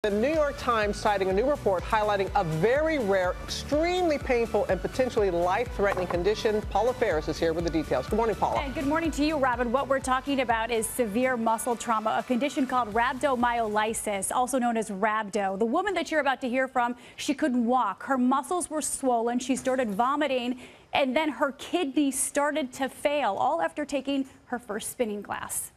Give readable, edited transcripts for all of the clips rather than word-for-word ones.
The New York Times citing a new report highlighting a very rare, extremely painful, and potentially life-threatening condition. Paula Ferris is here with the details. Good morning, Paula. And good morning to you, Robin. What we're talking about is severe muscle trauma, a condition called rhabdomyolysis, also known as rhabdo. The woman that you're about to hear from, she couldn't walk. Her muscles were swollen. She started vomiting, and then her kidneys started to fail, all after taking her first spinning class.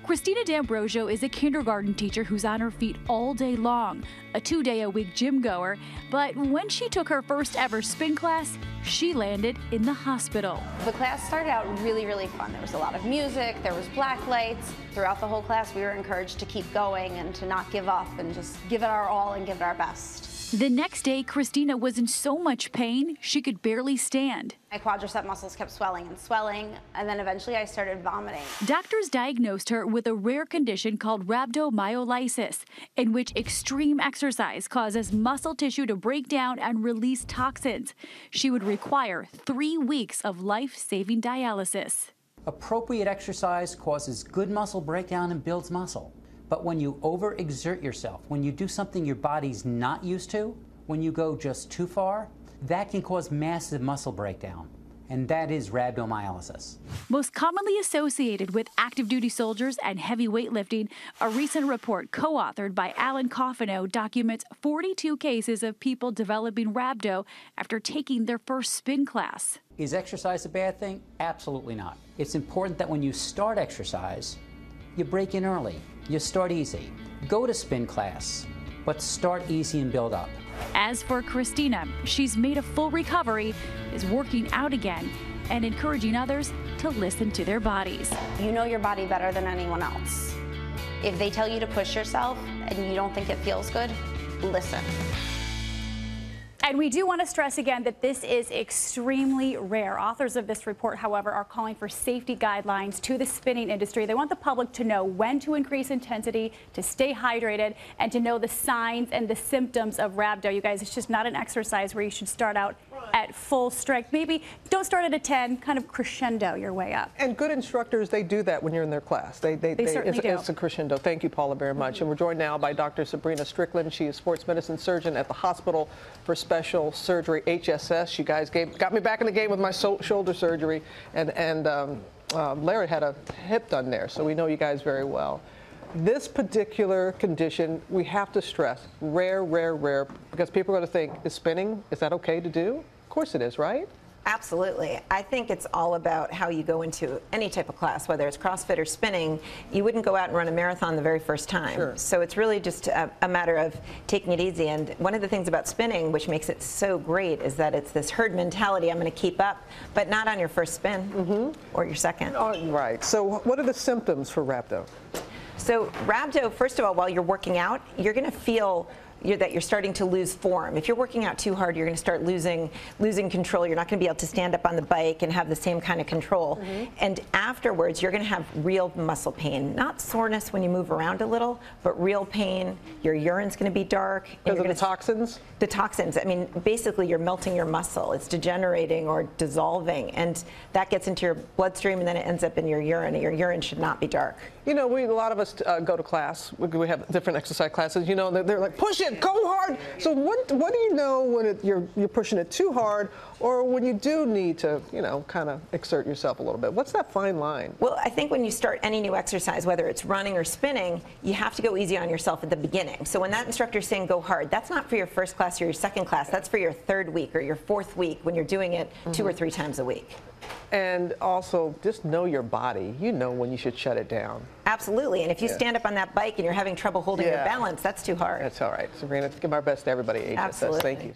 Christina D'Ambrosio is a kindergarten teacher who's on her feet all day long, a 2-day-a-week gym goer, but when she took her first ever spin class, she landed in the hospital. The class started out really, really fun. There was a lot of music, there was black lights. Throughout the whole class, we were encouraged to keep going and to not give up and just give it our all and give it our best. The next day, Christina was in so much pain, she could barely stand. My quadricep muscles kept swelling and swelling, and then eventually I started vomiting. Doctors diagnosed her with a rare condition called rhabdomyolysis, in which extreme exercise causes muscle tissue to break down and release toxins. She would require 3 weeks of life-saving dialysis. Appropriate exercise causes good muscle breakdown and builds muscle. But when you overexert yourself, when you do something your body's not used to, when you go just too far, that can cause massive muscle breakdown. And that is rhabdomyolysis. Most commonly associated with active duty soldiers and heavy weightlifting, a recent report co-authored by Alan Coffino documents 42 cases of people developing rhabdo after taking their first spin class. Is exercise a bad thing? Absolutely not. It's important that when you start exercise, you break in early. You start easy. Go to spin class, but start easy and build up. As for Christina, she's made a full recovery, is working out again, and encouraging others to listen to their bodies. You know your body better than anyone else. If they tell you to push yourself and you don't think it feels good, listen. And we do want to stress again that this is extremely rare. Authors of this report, however, are calling for safety guidelines to the spinning industry. They want the public to know when to increase intensity, to stay hydrated, and to know the signs and the symptoms of rhabdo. You guys, it's just not an exercise where you should start out at full strength. Maybe don't start at a 10, kind of crescendo your way up. And good instructors, they do that when you're in their class. They certainly do. It's a crescendo. Thank you, Paula, very much. And we're joined now by Dr. Sabrina Strickland. She is sports medicine surgeon at the Hospital for Special Surgery, HSS. You guys got me back in the game with my shoulder surgery, and Larry had a hip done there, so we know you guys very well. This particular condition, we have to stress, rare, rare, rare, because people are going to think, is spinning, is that okay to do? Of course it is, right? Absolutely. I think it's all about how you go into any type of class, whether it's CrossFit or spinning. You wouldn't go out and run a marathon the very first time. Sure. So it's really just a matter of taking it easy. And one of the things about spinning, which makes it so great, is that it's this herd mentality. I'm going to keep up, but not on your first spin or your second. Oh, right. So what are the symptoms for rhabdo? So rhabdo, first of all, while you're working out, you're going to feel that you're starting to lose form. If you're working out too hard, you're going to start losing control. You're not going to be able to stand up on the bike and have the same kind of control. And afterwards, you're going to have real muscle pain. Not soreness when you move around a little, but real pain. Your urine's going to be dark. Because of the toxins? The toxins. I mean, basically, you're melting your muscle. It's degenerating or dissolving, and that gets into your bloodstream, and then it ends up in your urine. Your urine should not be dark. You know, a lot of us go to class. We have different exercise classes. You know, they're like, push it, go hard. So what do you know when you're pushing it too hard, or when you do need to, you know, kind of exert yourself a little bit? What's that fine line? Well, I think when you start any new exercise, whether it's running or spinning, you have to go easy on yourself at the beginning. So when that instructor's saying go hard, that's not for your first class or your second class. That's for your third week or your fourth week when you're doing it 2 or 3 times a week. And also, just know your body. You know when you should shut it down. Absolutely. And if you stand up on that bike and you're having trouble holding your balance, that's too hard. That's all right. Sabrina, give our best to everybody at HSS. Absolutely. Thank you.